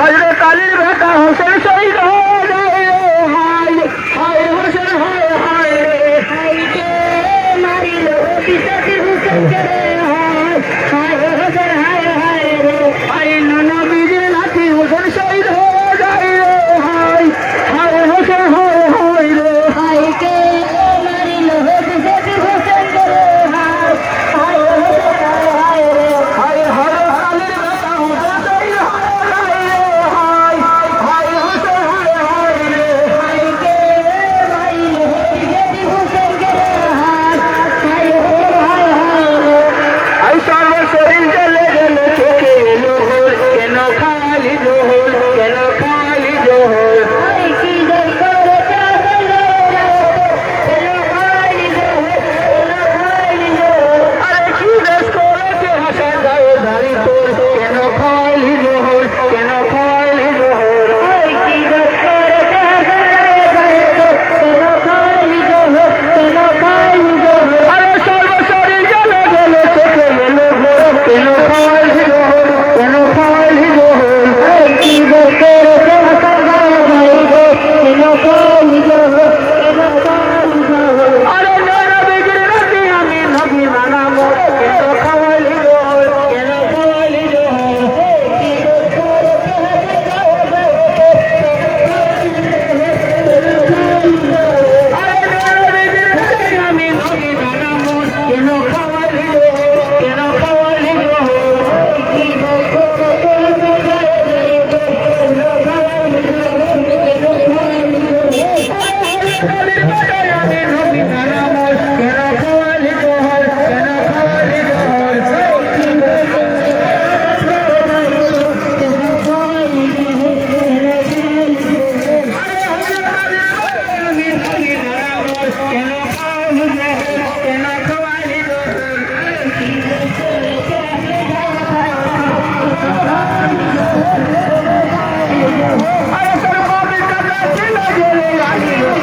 হযরত আলীর বেটা হোসেন শহীদ হয়ে যায় রে হায় হায় হোসেন হায় হায় রে হায় কে মারিল বিশাখী হোসেনকে রে হায় হায় হোসেন হায় হায় রে হায় নবীজির নাতি হোসেন শহীদ হয়ে যায় রে হায় হায় হোসেন হায় হায় রে হায় কে মারিল বিশাখী হোসেনকে রে হায় হায় হোসেন হায় হায় রে হায় হযরত আলীর বেটা হোসেন শহীদ হয়ে যায় রে হায় হায় হোসেন হায় হায় রে হায় কে মারিল বিশাখী হোসেনকে রে হায় হায় হোসেন হায় হায় রে আই সর্ব শরীর জ্বলে গেল চোখে এলো হোল কেন খালি জোহল কেন খালি জোহল আরে কি দেশ করেছে হাসান গায়ে দাড়ি তোর কেন খালি জোহল কেন খালি জোহল আরে কি দেশ করেছে হাসান গায়ে দাড়ি তোর কেন খালি জোহল কেন খালি জোহল আরে সর্ব শরীর জ্বলে গেল চোখে এলো হোল কেন খালি জোহল কেন খালি জোহল আরে কি দেশ করেছে হাসান গায়ে দাড়ি তোর কেন খালি জোহল কেন খালি জোহল আরে নবীজির নাতি আমি নবী বানাবো কেন খালি জোহল কেন খালি জোহল কি দেশ করেছে হাসান গায়ে আমি নবী বানাবো কেন খালি জোহল কেন খালি জোহল কি দেশ করেছে আমি নবী বানাবো কেন খালি জোহল কেন খালি জোহল কি দেশ আরে তোর বাবা কাছে ছিল গেলে রানী